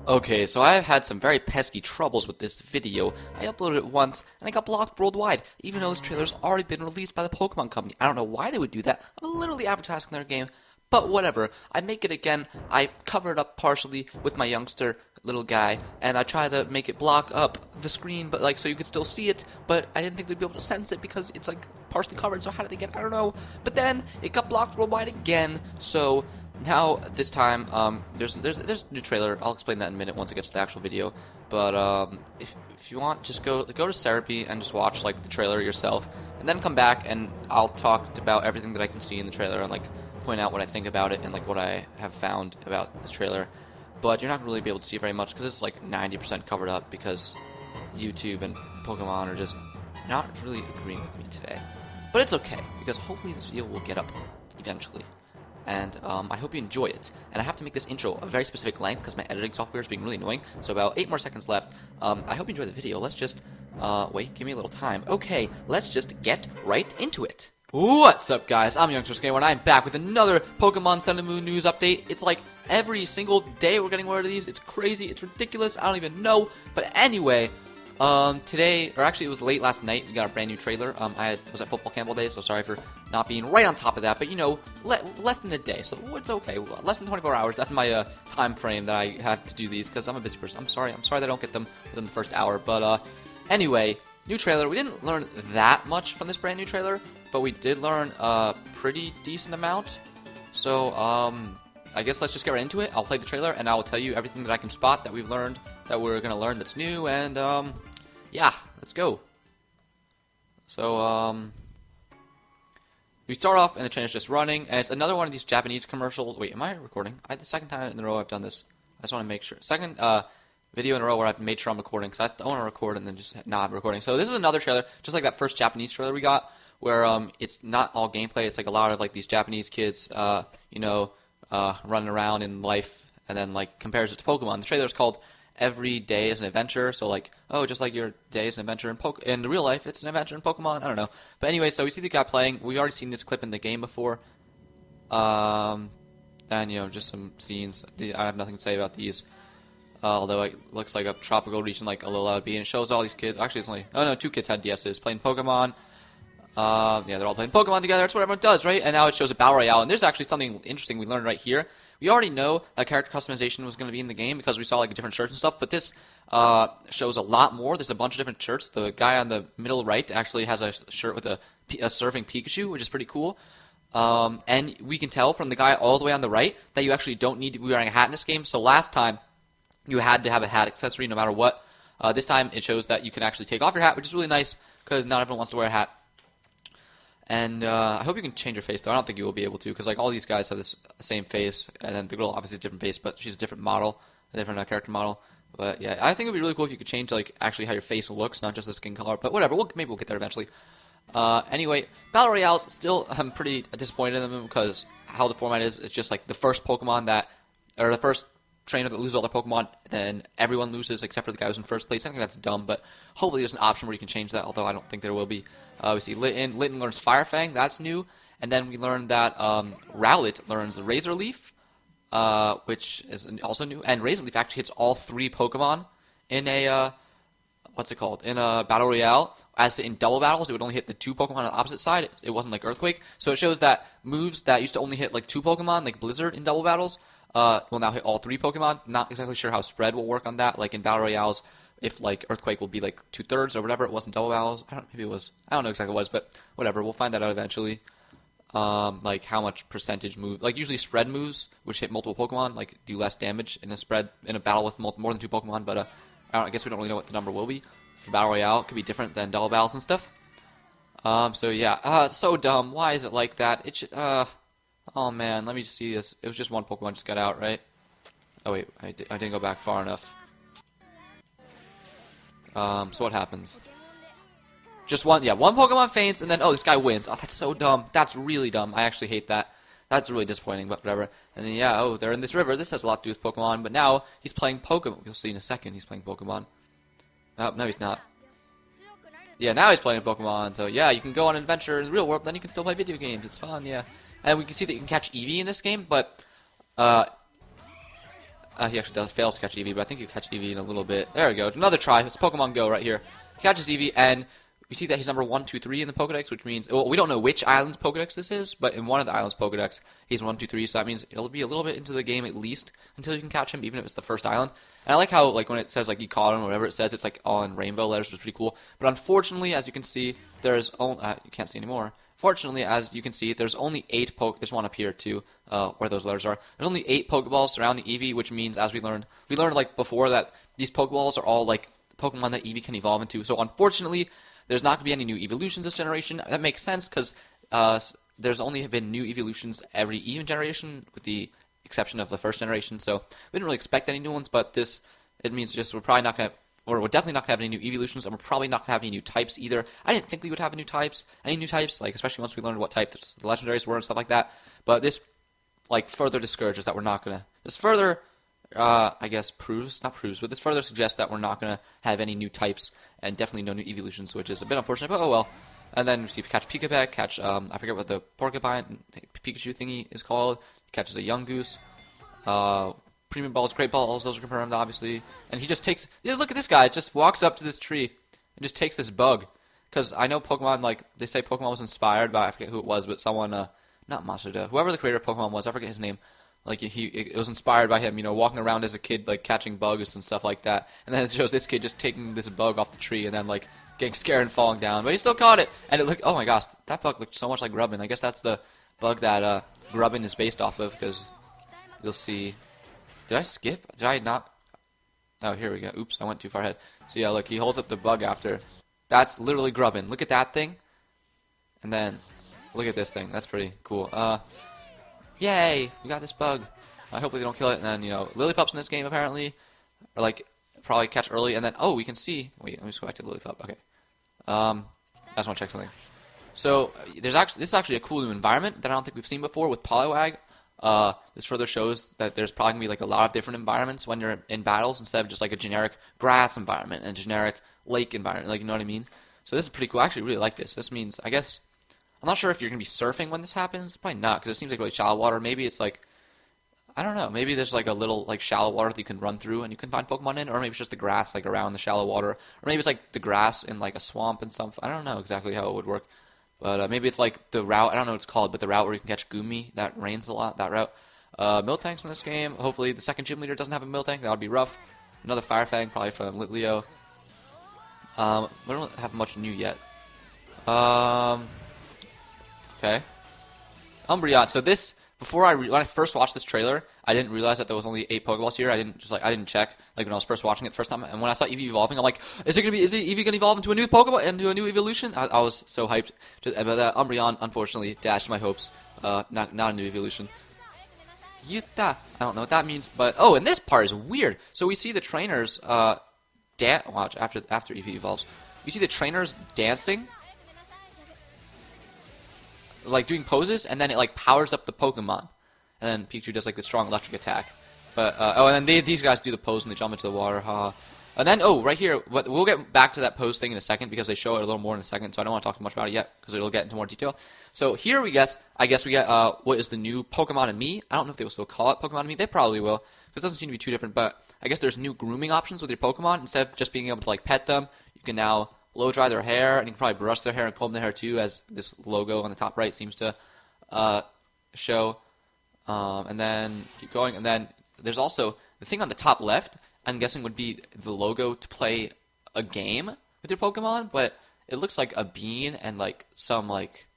Okay, so I've had some very pesky troubles with this video. I uploaded it once, and I got blocked worldwide, even though this trailer's already been released by the Pokemon Company. I don't know why they would do that. I'm literally advertising their game, but whatever. I make it again. I cover it up partially with my Youngster little guy, and I try to make it block up the screen, but like so you could still see it, but I didn't think they'd be able to sense it because it's like partially covered, so how did they get it? I don't know. But then it got blocked worldwide again, so now, this time, there's a new trailer. I'll explain that in a minute once it gets to the actual video. But if you want, just go to Therapy and just watch like the trailer yourself, and then come back and I'll talk about everything that I can see in the trailer and like point out what I think about it and like what I have found about this trailer. But you're not really be able to see very much because it's like 90% covered up because YouTube and Pokemon are just not really agreeing with me today. But it's okay because hopefully this video will get up eventually. And I hope you enjoy it. And I have to make this intro a very specific length because my editing software is being really annoying. So about 8 more seconds left. I hope you enjoy the video. Let's just, wait, give me a little time. Okay, let's just get right into it. What's up, guys? I'm Youngster Skaymore, and I'm back with another Pokemon Sun and Moon news update. It's like every single day we're getting one of these. It's crazy. It's ridiculous. I don't even know. But anyway, today, or actually it was late last night, we got a brand new trailer. I was at football camp all day, so sorry for not being right on top of that, but you know, less than a day, so it's okay. Less than 24 hours, that's my time frame that I have to do these, because I'm a busy person. I'm sorry that I don't get them within the first hour, but anyway, new trailer. We didn't learn that much from this brand new trailer, but we did learn a pretty decent amount, so I guess let's just get right into it. I'll play the trailer, and I'll tell you everything that I can spot that we've learned, that we're going to learn that's new, and yeah, let's go. So, we start off and the train is just running, and it's another one of these Japanese commercials. Wait, am I recording? The second time in a row I've done this. I just want to make sure. Second video in a row where I've made sure I'm recording, because I don't want to record and then just not recording. So this is another trailer, just like that first Japanese trailer we got, where it's not all gameplay. It's like a lot of like these Japanese kids, you know, running around in life, and then like compares it to Pokemon. The trailer is called Every Day is an Adventure, so like, oh, just like your day is an adventure in real life, it's an adventure in Pokemon, I don't know. But anyway, so we see the guy playing. We've already seen this clip in the game before. And, you know, just some scenes. I have nothing to say about these. Although it looks like a tropical region like Alola would be, and it shows all these kids. Actually, it's only, oh no, 2 kids had DSs playing Pokemon. Yeah, they're all playing Pokemon together. That's what everyone does, right? And now it shows a Battle Royale, and there's actually something interesting we learned right here. We already know that character customization was going to be in the game because we saw like different shirts and stuff, but this shows a lot more. There's a bunch of different shirts. The guy on the middle right actually has a shirt with a surfing Pikachu, which is pretty cool. And we can tell from the guy all the way on the right that you actually don't need to be wearing a hat in this game. So last time, you had to have a hat accessory no matter what. This time, it shows that you can actually take off your hat, which is really nice because not everyone wants to wear a hat. And I hope you can change your face, though. I don't think you will be able to, because like all these guys have this same face, and then the girl obviously has a different face, but she's a different model, a different character model. But yeah, I think it would be really cool if you could change like actually how your face looks, not just the skin color. But whatever, maybe we'll get there eventually. Anyway, Battle Royales, still I'm pretty disappointed in them because how the format is, it's just like the first Pokemon that, or the first trainer that loses all their Pokemon, then everyone loses except for the guy who's in first place. I think that's dumb, but hopefully there's an option where you can change that, although I don't think there will be. We see Litten learns Fire Fang, that's new, and then we learned that Rowlet learns the Razor Leaf, which is also new, and Razor Leaf actually hits all 3 Pokemon in a, what's it called, in a Battle Royale. As to in double battles, it would only hit the 2 Pokemon on the opposite side. It wasn't like Earthquake, so it shows that moves that used to only hit like 2 Pokemon, like Blizzard in double battles, will now hit all 3 Pokemon. Not exactly sure how spread will work on that, like in Battle Royales, if like Earthquake will be like 2/3 or whatever. It wasn't double battles. Maybe it was. I don't know exactly what it was, but whatever. We'll find that out eventually. Like how much percentage move, like usually spread moves, which hit multiple Pokemon, like do less damage in a spread in a battle with more than 2 Pokemon. But I guess we don't really know what the number will be for Battle Royale. It could be different than double battles and stuff. So yeah, it's so dumb. Why is it like that? It should. Oh man, let me just see this. It was just 1 Pokemon just got out, right? Oh wait, I didn't go back far enough. So what happens? Just one Pokemon faints, and then, oh, this guy wins. Oh, that's so dumb. That's really dumb. I actually hate that. That's really disappointing, but whatever. And then, yeah, oh, they're in this river. This has a lot to do with Pokemon, but now he's playing Pokemon. You'll see in a second he's playing Pokemon. Oh, no, he's not. Yeah, now he's playing Pokemon, so yeah, you can go on an adventure in the real world, but then you can still play video games. It's fun, yeah. And we can see that you can catch Eevee in this game, but, He actually fails to catch Eevee, but I think you catch Eevee in a little bit. There we go. Another try. It's Pokemon Go right here. He catches Eevee, and we see that he's number 1, 2, 3 in the Pokedex, which means, well, we don't know which island's Pokedex this is, but in one of the island's Pokedex, he's 1, 2, 3, so that means it'll be a little bit into the game at least until you can catch him, even if it's the first island. And I like how, like, when it says, like, you caught him or whatever it says, it's, like, all in rainbow letters, which is pretty cool. But unfortunately, as you can see, there's only, you can't see anymore. Fortunately, as you can see, there's only 8 there's one up here, too, where those letters are. There's only 8 Pokeballs surrounding Eevee, which means, as we learned, like, before that these Pokeballs are all, like, Pokemon that Eevee can evolve into. So, unfortunately, there's not going to be any new evolutions this generation. That makes sense because there's only been new evolutions every even generation, with the exception of the first generation. So we didn't really expect any new ones, but it means just we're probably not going to, or we're definitely not going to have any new evolutions, and we're probably not going to have any new types either. I didn't think we would have any new types, like especially once we learned what type the legendaries were and stuff like that. But this like further discourages that we're not going to. This further I guess this further suggests that we're not going to have any new types, and definitely no new evolutions, which is a bit unfortunate, but oh well. And then we see catch Pikachu, catch, I forget what the porcupine Pikachu thingy is called, catches a Youngster, Premium Balls, Great Balls, those are confirmed, obviously. And he just takes, yeah, look at this guy, just walks up to this tree and just takes this bug. Because I know Pokemon, like, they say Pokemon was inspired by, I forget who it was, but someone, not Masuda, whoever the creator of Pokemon was, I forget his name. Like, it was inspired by him, you know, walking around as a kid, like, catching bugs and stuff like that. And then it shows this kid just taking this bug off the tree and then, like, getting scared and falling down. But he still caught it. And it looked, oh my gosh, that bug looked so much like Grubbin. I guess that's the bug that Grubbin is based off of, because you'll see. Did I skip? Did I not? Oh, here we go. Oops, I went too far ahead. So yeah, look, he holds up the bug after. That's literally Grubbin. Look at that thing. And then, look at this thing. That's pretty cool. Yay, we got this bug. Hopefully they don't kill it. And then, you know, Lillipups in this game apparently are like probably catch early. And then, oh, we can see. Wait, let me just go back to Lillipup. Okay. I just want to check something. So this is actually a cool new environment that I don't think we've seen before with Poliwag. This further shows that there's probably gonna be like a lot of different environments when you're in battles instead of just like a generic grass environment and a generic lake environment. Like, you know what I mean? So this is pretty cool. I actually really like this. This means, I guess, I'm not sure if you're going to be surfing when this happens. Probably not, because it seems like really shallow water. Maybe it's like, I don't know. Maybe there's like a little like shallow water that you can run through and you can find Pokemon in. Or maybe it's just the grass like around the shallow water. Or maybe it's like the grass in like a swamp and stuff. I don't know exactly how it would work. But maybe it's like the route, I don't know what it's called, but the route where you can catch Goomy. That rains a lot, that route. Miltanks in this game. Hopefully the second gym leader doesn't have a Miltank. That would be rough. Another Fire Fang, probably from Litleo. We don't have much new yet. Okay. Umbreon. So this, when I first watched this trailer, I didn't realize that there was only 8 Pokeballs here. I didn't check, like, when I was first watching it the first time. And when I saw Eevee evolving, I'm like, is Eevee gonna evolve into a new Pokemon, into a new evolution? I was so hyped. But Umbreon, unfortunately, dashed my hopes. Not a new evolution. Yuta. I don't know what that means, but, oh, and this part is weird. So we see the trainers, watch, after Eevee evolves. We see the trainers dancing, like doing poses, and then it like powers up the Pokemon, and then Pikachu does like the strong electric attack. But and then these guys do the pose and they jump into the water. And then right here, we'll get back to that pose thing in a second because they show it a little more in a second. So I don't want to talk too much about it yet because it'll get into more detail. So here I guess we get what is the new Pokemon and Me. I don't know if they will still call it Pokemon and Me. They probably will because it doesn't seem to be too different. But I guess there's new grooming options with your Pokemon. Instead of just being able to like pet them, you can now blow dry their hair, and you can probably brush their hair and comb their hair too, as this logo on the top right seems to show. And then keep going, and then there's also the thing on the top left. I'm guessing would be the logo to play a game with your Pokemon, but it looks like a bean and like some like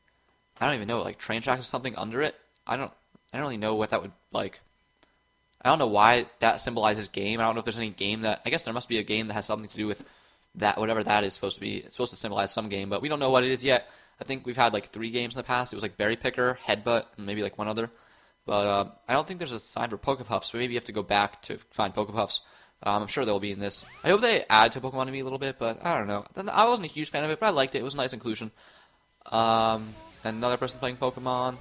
I don't even know, like train tracks or something under it. I don't really know what that would like. I don't know why that symbolizes game. I don't know if there's any game that, I guess there must be a game that has something to do with that, whatever that is supposed to be. It's supposed to symbolize some game, but we don't know what it is yet. I think we've had like 3 games in the past. It was like Berry Picker, Headbutt, and maybe like one other. But I don't think there's a sign for Pokepuffs, so maybe you have to go back to find Pokepuffs. I'm sure they'll be in this. I hope they add to Pokemon to me a little bit, but I don't know. I wasn't a huge fan of it, but I liked it. It was a nice inclusion. Another person playing Pokemon.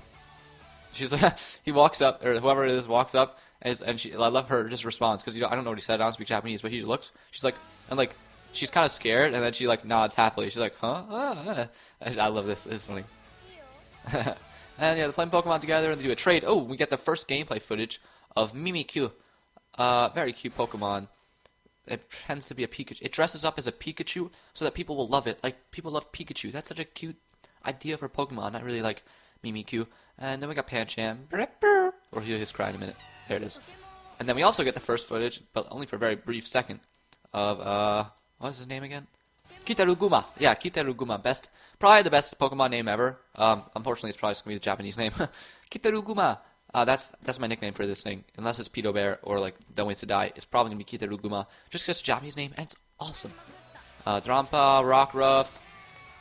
She's like, he walks up, or whoever it is walks up, and I love her just response, because I don't know what he said. I don't speak Japanese, but he looks. She's like, and like, she's kind of scared, and then she like nods happily. She's like, huh? I love this. It's funny. And yeah, they're playing Pokemon together, and they do a trade. Oh, we get the first gameplay footage of Mimikyu. very cute Pokemon. It pretends to be a Pikachu. It dresses up as a Pikachu so that people will love it. Like, people love Pikachu. That's such a cute idea for Pokemon. I really like Mimikyu. And then we got Pancham. Or he'll just cry in a minute. There it is. And then we also get the first footage, but only for a very brief second, of, what's his name again? Kitaruguma. Yeah, Kitaruguma. Probably the best Pokemon name ever. Unfortunately, it's probably just going to be the Japanese name. Kitaruguma. That's my nickname for this thing. Unless it's Pedo Bear or, like, Don't Waste to Die, it's probably going to be Kitaruguma. Just because it's a Japanese name, and it's awesome. Drampa, Rockruff.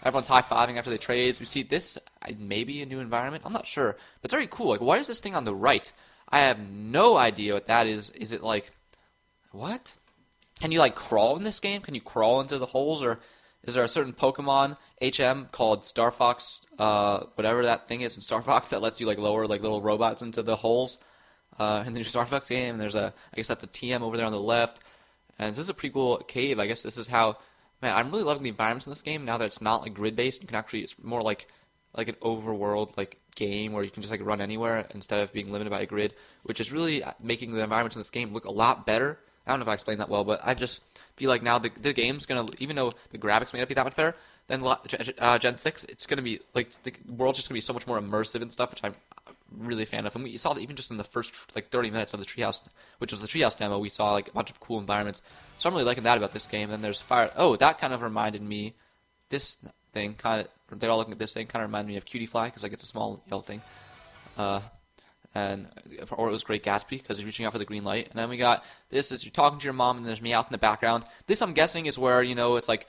Everyone's high-fiving after they trades. We see this, maybe a new environment. I'm not sure. But it's very cool. Like, what is this thing on the right? I have no idea what that is. Is it like, what? Can you, like, crawl in this game? Can you crawl into the holes? Or is there a certain Pokemon, HM, called Star Fox, whatever that thing is in Star Fox that lets you, like, lower, like, little robots into the holes in the new Star Fox game? And there's I guess that's a TM over there on the left. And this is a pretty cool cave. I guess this is how, man, I'm really loving the environments in this game now that it's not, like, grid-based. You can actually, it's more like an overworld, like, game where you can just, like, run anywhere instead of being limited by a grid, which is really making the environments in this game look a lot better. I don't know if I explained that well, but I just feel like now the game's going to, even though the graphics may not be that much better than Gen 6, it's going to be, like, the world's just going to be so much more immersive and stuff, which I'm really a fan of. And we saw that even just in the first, like, 30 minutes of the Treehouse, which was the Treehouse demo, we saw, like, a bunch of cool environments. So I'm really liking that about this game. Then there's fire. Oh, that kind of reminded me, this thing kind of, they're all looking at this thing, kind of reminded me of Cutie Fly, because, like, it's a small yellow thing. Or it was Great Gatsby, because he's reaching out for the green light. And then we got this is you're talking to your mom, and there's Meowth in the background. This, I'm guessing, is where, you know, it's like,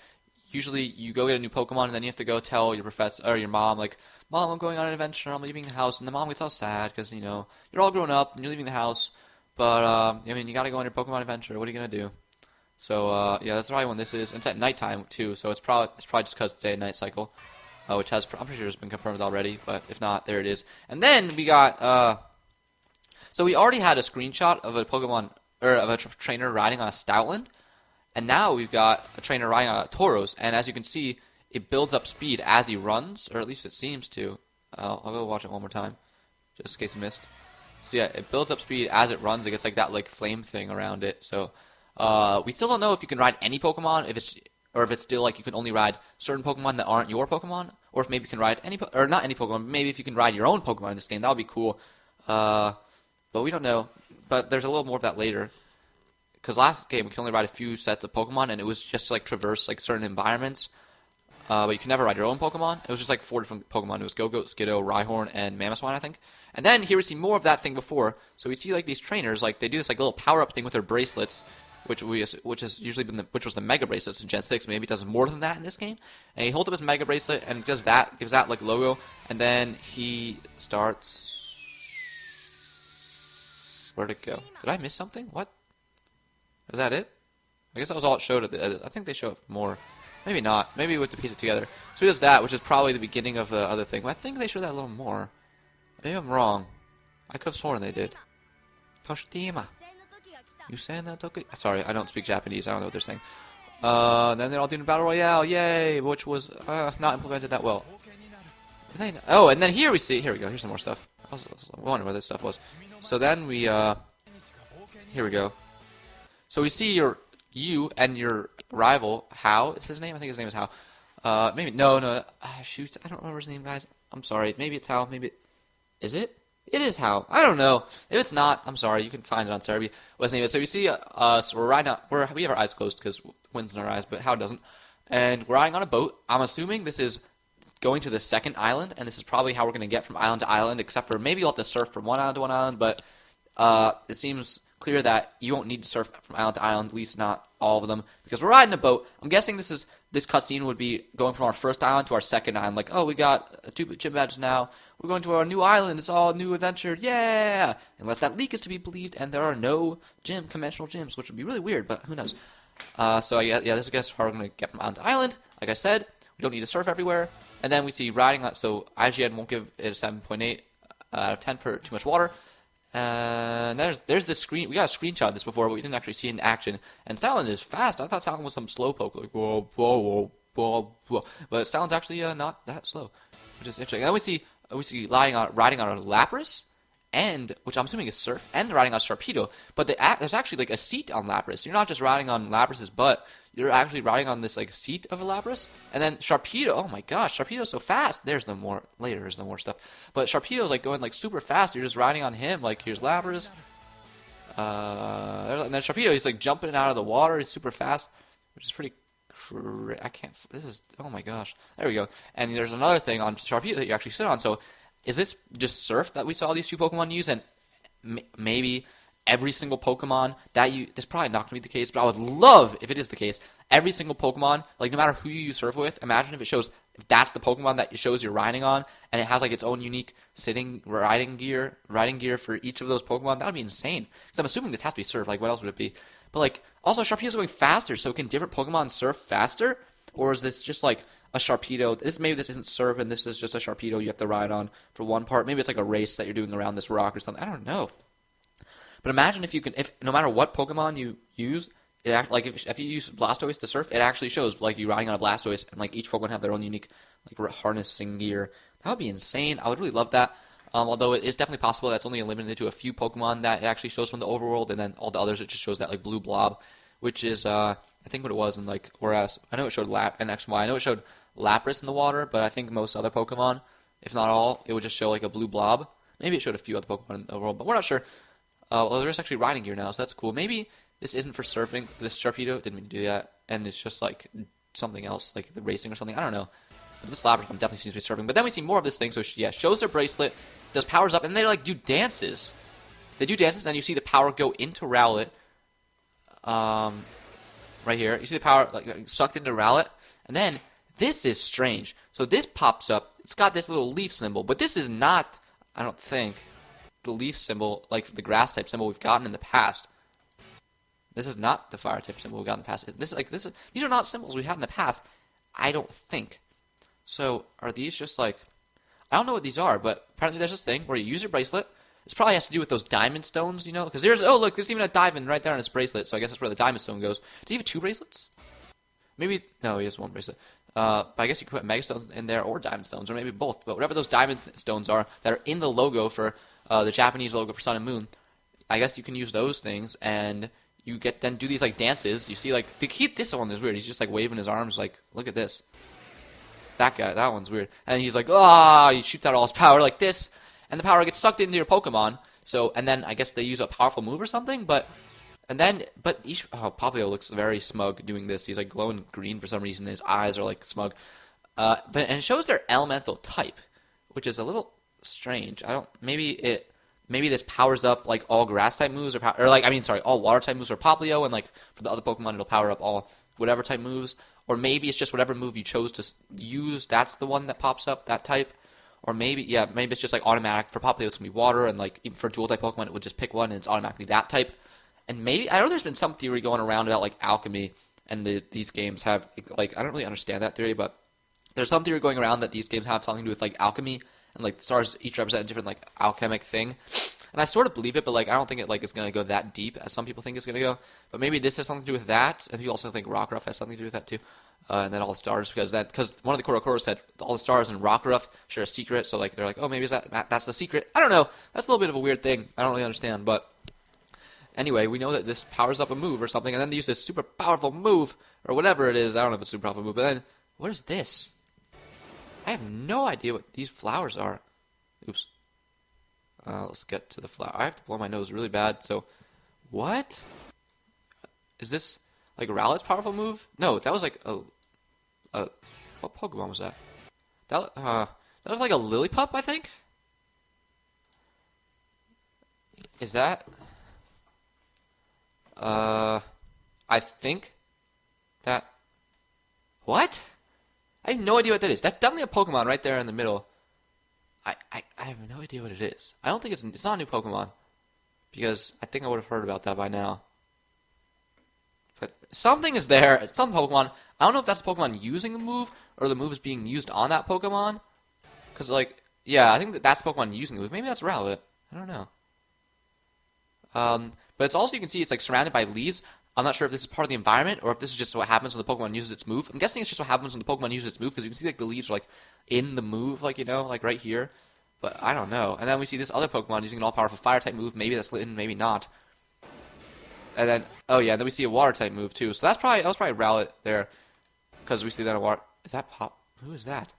usually you go get a new Pokemon, and then you have to go tell your professor, or your mom, like, Mom, I'm going on an adventure, I'm leaving the house. And the mom gets all sad, because, you know, you're all grown up, and you're leaving the house. But, I mean, you gotta go on your Pokemon adventure, what are you gonna do? So, yeah, that's probably when this is. And it's at nighttime, too, so it's probably just because it's day and night cycle. Which has, I'm pretty sure it's been confirmed already, but if not, there it is. And then we got, so we already had a screenshot of a Pokemon, or of a trainer riding on a Stoutland, and now we've got a trainer riding on a Tauros, and as you can see, it builds up speed as he runs, or at least it seems to. I'll go watch it one more time, just in case you missed. So yeah, it builds up speed as it runs. It gets like that like flame thing around it. So we still don't know if you can ride any Pokemon, if it's still like you can only ride certain Pokemon that aren't your Pokemon, or if maybe you can ride or not any Pokemon, maybe if you can ride your own Pokemon in this game, that would be cool. But we don't know. But there's a little more of that later. Because last game we could only ride a few sets of Pokemon, and it was just to, like, traverse like certain environments. But you can never ride your own Pokemon. It was just like 4 different Pokemon. It was Go-Goat, Skiddo, Rhyhorn, and Mamoswine, I think. And then here we see more of that thing before. So we see like these trainers, like they do this like little power-up thing with their bracelets, which has usually been which was the Mega Bracelets in Gen 6. Maybe it does more than that in this game. And he holds up his Mega Bracelet and gives that like logo, and then he starts. Where'd it go? Did I miss something? What? Is that it? I guess that was all it showed at the edit. I think they show it more. Maybe not. Maybe we have to piece it together. So he does that, which is probably the beginning of the other thing. But I think they show that a little more. Maybe I'm wrong. I could have sworn they did. Toshima. Sorry, I don't speak Japanese. I don't know what they're saying. Then they're all doing Battle Royale. Yay! Which was not implemented that well. Did they? Oh, and then here we see. Here we go. Here's some more stuff. I was wondering where this stuff was. So then we, here we go. So we see you and your rival, Hao, is his name? I think his name is Hao. Maybe, no, shoot, I don't remember his name, guys. I'm sorry, maybe it's Hao, is it? It is Hao. I don't know. If it's not, I'm sorry, you can find it on Cerebi, what his name is. So we see us, we're riding on, we have our eyes closed because wind's in our eyes, but Hao doesn't. And we're riding on a boat. I'm assuming this is going to the second island, and this is probably how we're going to get from island to island, except for maybe you'll have to surf from one island to one island, but it seems clear that you won't need to surf from island to island, at least not all of them, because we're riding a boat. I'm guessing this cutscene would be going from our first island to our second island, like, oh, we got 2 gym badges now, we're going to our new island, it's all a new adventure, yeah! Unless that leak is to be believed, and there are no conventional gyms, which would be really weird, but who knows. So yeah, this is, I guess, how we're going to get from island to island. Like I said, we don't need to surf everywhere. And then we see riding on, so IGN won't give it a 7.8 out of 10 for too much water. And there's this screen. We got a screenshot of this before, but we didn't actually see it in action. And Stoutland is fast. I thought Stoutland was some slowpoke, like whoa, whoa, whoa, whoa, whoa. But Stoutland's actually not that slow, which is interesting. And then we see riding on a Lapras, and which I'm assuming is Surf, and riding on Sharpedo. But there's actually like a seat on Lapras. You're not just riding on Lapras's butt. You're actually riding on this like seat of a Lapras. And then Sharpedo, oh my gosh, Sharpedo's so fast. There's the more later. There's the more stuff. But Sharpedo's like going like super fast. You're just riding on him. Like here's Lapras. And then Sharpedo, he's like jumping out of the water. He's super fast, which is pretty. I can't. This is. Oh my gosh. There we go. And there's another thing on Sharpedo that you actually sit on. So, is this just Surf that we saw these two Pokemon use, and maybe every single Pokemon that you? This is probably not gonna be the case, but I would love if it is the case. Every single Pokemon, like no matter who you use Surf with, imagine if it shows if that's the Pokemon that it shows you're riding on, and it has like its own unique riding gear for each of those Pokemon. That would be insane. Because I'm assuming this has to be Surf. Like what else would it be? But like also Sharpedo's going faster, so can different Pokemon Surf faster? Or is this just like a Sharpedo? Maybe this isn't Surf and this is just a Sharpedo you have to ride on for one part. Maybe it's like a race that you're doing around this rock or something. I don't know. But imagine if no matter what Pokemon you use, if you use Blastoise to Surf, it actually shows like you riding on a Blastoise, and like each Pokemon have their own unique like harnessing gear. That would be insane. I would really love that. Although it is definitely possible that's only limited to a few Pokemon that it actually shows from the overworld, and then all the others it just shows that like blue blob, which is I think what it was in like whereas I know it showed and X and Y. I know it showed Lapras in the water, but I think most other Pokemon, if not all, it would just show like a blue blob. Maybe it showed a few other Pokemon in the world, but we're not sure. Well, there's actually riding gear now, so that's cool. Maybe this isn't for surfing. This Sharpedo didn't mean to do that, and it's just like something else, like the racing or something. I don't know. But this Labrador definitely seems to be surfing. But then we see more of this thing. So yeah, shows their bracelet, does powers up, and they like do dances. They do dances, and you see the power go into Rowlet. Right here, you see the power like sucked into Rowlet, and then this is strange. So this pops up. It's got this little leaf symbol, but this is not, I don't think, the leaf symbol, like the grass type symbol we've gotten in the past. This is not the fire type symbol we've gotten in the past. These are not symbols we had in the past. I don't think. So are these just like, I don't know what these are, but apparently there's this thing where you use your bracelet. This probably has to do with those diamond stones, you know? Because there's even a diamond right there on his bracelet, so I guess that's where the diamond stone goes. Does he have 2 bracelets? Maybe, no, he has 1 bracelet. But I guess you could put mega stones in there or diamond stones, or maybe both. But whatever those diamond stones are that are in the logo for the Japanese logo for Sun and Moon, I guess you can use those things, and you get then do these like dances. You see like this one is weird. He's just like waving his arms like, look at this. That guy, that one's weird. And he's like, he shoots out all his power like this, and the power gets sucked into your Pokemon. So, and then I guess they use a powerful move or something, but Papio looks very smug doing this. He's like glowing green for some reason. His eyes are like smug. And it shows their elemental type, which is a little strange. Maybe this powers up like all grass type moves all water type moves for Papio, and like for the other Pokemon it'll power up all whatever type moves. Or maybe it's just whatever move you chose to use, that's the one that pops up, that type. Or maybe it's just like automatic. For Papio it's going to be water, and like even for dual type Pokemon it would just pick one and it's automatically that type. And maybe, I know there's been some theory going around about like alchemy, and these games have, like, I don't really understand that theory, but there's some theory going around that these games have something to do with like alchemy, and like the stars each represent a different like alchemic thing. And I sort of believe it, but like I don't think it like is going to go that deep as some people think it's going to go. But maybe this has something to do with that, and people also think Rockruff has something to do with that too. And then all the stars, because one of the Korokoros said all the stars in Rockruff share a secret, so like they're like, oh, maybe that's the secret. I don't know. That's a little bit of a weird thing. I don't really understand, but anyway, we know that this powers up a move or something, and then they use this super powerful move or whatever it is. I don't know if it's a super powerful move, but then what is this? I have no idea what these flowers are. Oops. Let's get to the flower. I have to blow my nose really bad. So, what? Is this like Rowlet's powerful move? No, that was like what Pokemon was that? That was like a Lillipup, I think. Is that? I think that. What? I have no idea what that is. That's definitely a Pokemon right there in the middle. I have no idea what it is. I don't think it's not a new Pokemon, because I think I would have heard about that by now. But something is there. It's some Pokemon. I don't know if that's the Pokemon using the move, or the move is being used on that Pokemon. Because, like, yeah, I think that's Pokemon using the move. Maybe that's Rowlet. I don't know. But it's also, you can see it's like surrounded by leaves. I'm not sure if this is part of the environment, or if this is just what happens when the Pokemon uses its move. I'm guessing it's just what happens when the Pokemon uses its move, because you can see like the leaves are like in the move, like, you know, like right here. But I don't know. And then we see this other Pokemon using an all-powerful Fire-type move. Maybe that's Litten, maybe not. And then, oh yeah, and then we see a Water-type move too. So that was probably Rowlet there. Because we see that in Water. Is that Pop? Who is that?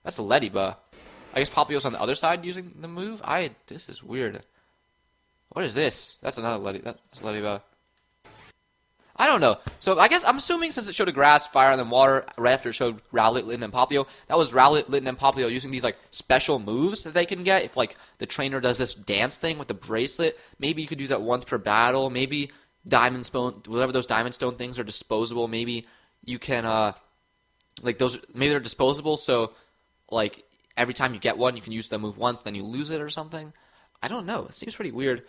That's a Leddyba. I guess Popplio's on the other side using the move? This is weird. What is this? That's another That's Leddyba. I don't know. So I guess I'm assuming since it showed a grass, fire, and then water right after it showed Rowlet, Litten, and Popplio, that was Rowlet, Litten, and Popplio using these like special moves that they can get. If like the trainer does this dance thing with the bracelet, maybe you could use that once per battle. Maybe Diamond Stone, whatever those Diamond Stone things are disposable. Maybe you can like those. Maybe they're disposable. So like every time you get one, you can use the move once, then you lose it or something. I don't know. It seems pretty weird.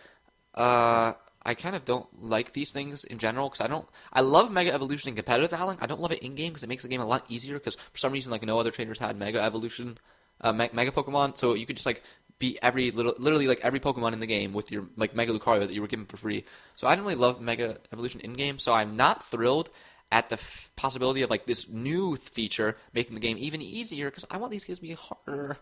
I kind of don't like these things in general because I love Mega Evolution in competitive battling. I don't love it in game because it makes the game a lot easier because for some reason like no other trainers had Mega Evolution, Mega Pokemon, so you could just like beat literally like every Pokemon in the game with your like Mega Lucario that you were given for free. So I don't really love Mega Evolution in game. So I'm not thrilled at the possibility of like this new feature making the game even easier because I want these games to be harder.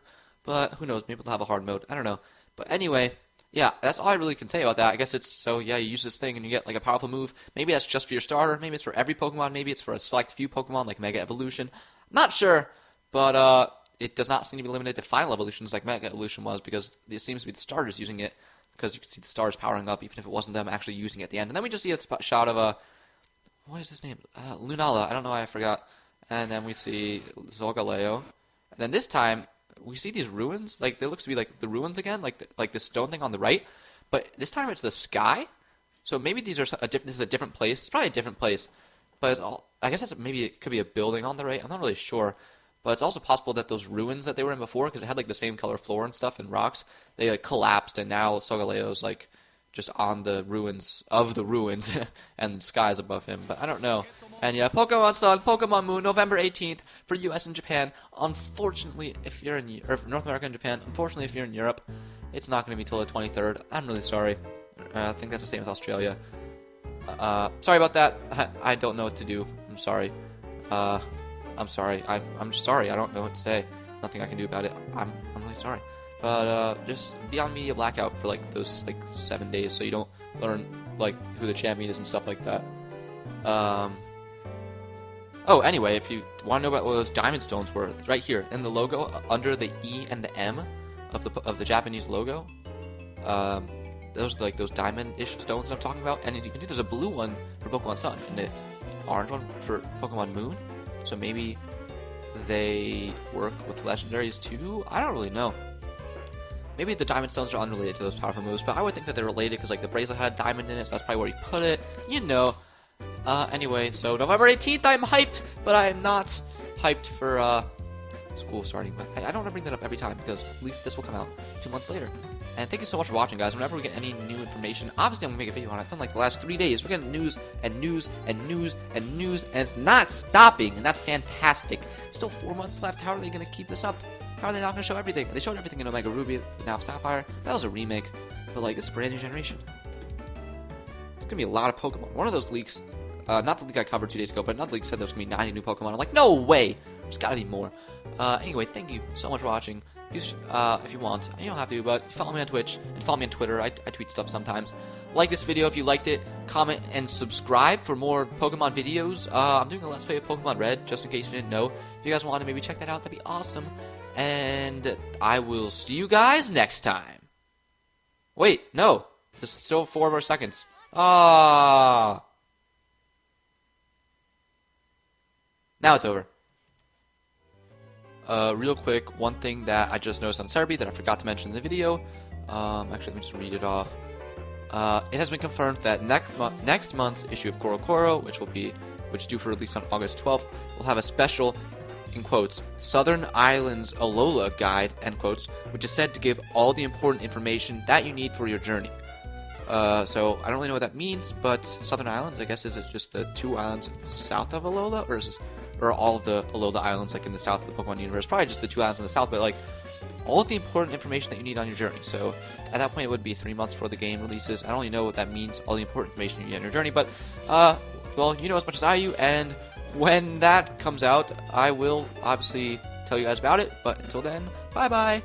But who knows? Maybe they'll have a hard mode. I don't know. But anyway. Yeah, that's all I really can say about that. I guess it's, so yeah, you use this thing and you get like a powerful move. Maybe that's just for your starter. Maybe it's for every Pokemon. Maybe it's for a select few Pokemon like Mega Evolution. Not sure, but it does not seem to be limited to final evolutions like Mega Evolution was because it seems to be the starters using it because you can see the stars powering up even if it wasn't them actually using it at the end. And then we just see a shot of what is his name? Lunala. I don't know why I forgot. And then we see Solgaleo. And then this time, we see these ruins, like it looks to be like the ruins again, like the stone thing on the right, but this time it's the sky. So maybe these are this is a different place. It's probably a different place, but I guess maybe it could be a building on the right. I'm not really sure, but it's also possible that those ruins that they were in before, because it had like the same color floor and stuff and rocks, they like collapsed, and now Solgaleo's like just on the ruins of the ruins, and the sky's above him. But I don't know. And yeah, Pokemon Sun, Pokemon Moon, November 18th for US and Japan. Unfortunately, if you're in North America and Japan, unfortunately, if you're in Europe, it's not going to be till the 23rd. I'm really sorry. I think that's the same with Australia. Sorry about that. I don't know what to do. I'm sorry. I'm sorry. I'm just sorry. I don't know what to say. Nothing I can do about it. I'm really sorry. But just be on media blackout for like those like 7 days, so you don't learn like who the champion is and stuff like that. Oh, anyway, if you want to know about what those diamond stones were, right here in the logo, under the E and the M of the Japanese logo, those are like those diamond-ish stones I'm talking about. And as you can see, there's a blue one for Pokemon Sun and an orange one for Pokemon Moon. So maybe they work with legendaries too. I don't really know. Maybe the diamond stones are unrelated to those powerful moves, but I would think that they're related because like the bracelet had a diamond in it, so that's probably where he put it. You know. Anyway, so November 18th, I'm hyped, but I'm not hyped for, school starting. But I don't want to bring that up every time, because at least this will come out 2 months later. And thank you so much for watching, guys. Whenever we get any new information, obviously I'm going to make a video on it. I've done, like, the last 3 days. We're getting news, and news, and news, and news, and it's not stopping, and that's fantastic. Still 4 months left. How are they going to keep this up? How are they not going to show everything? They showed everything in Omega Ruby, now Sapphire. That was a remake, but, like, it's a brand new generation. It's going to be a lot of Pokemon. One of those leaks... not the leak I covered 2 days ago, but another leak said there's going to be 90 new Pokemon. I'm like, no way! There's got to be more. Anyway, thank you so much for watching. If you want, you don't have to, but follow me on Twitch and follow me on Twitter. I tweet stuff sometimes. Like this video if you liked it. Comment and subscribe for more Pokemon videos. I'm doing a Let's Play of Pokemon Red, just in case you didn't know. If you guys want to maybe check that out, that'd be awesome. And I will see you guys next time. Wait, no. There's still 4 more seconds. Now it's over. Real quick, one thing that I just noticed on Cerebi that I forgot to mention in the video. Actually, let me just read it off. It has been confirmed that next month's issue of Koro, which is due for release on August 12th, will have a special, in quotes, Southern Islands Alola guide, end quotes, which is said to give all the important information that you need for your journey. So I don't really know what that means, but Southern Islands, I guess, is it just the 2 islands south of Alola, or all of the Alola islands like in the south of the Pokemon universe? Probably just the 2 islands in the south, but like all of the important information that you need on your journey. So at that point, it would be 3 months before the game releases. I don't really know what that means, all the important information you need on your journey, but well, you know as much as I do, and when that comes out, I will obviously tell you guys about it. But until then, bye bye.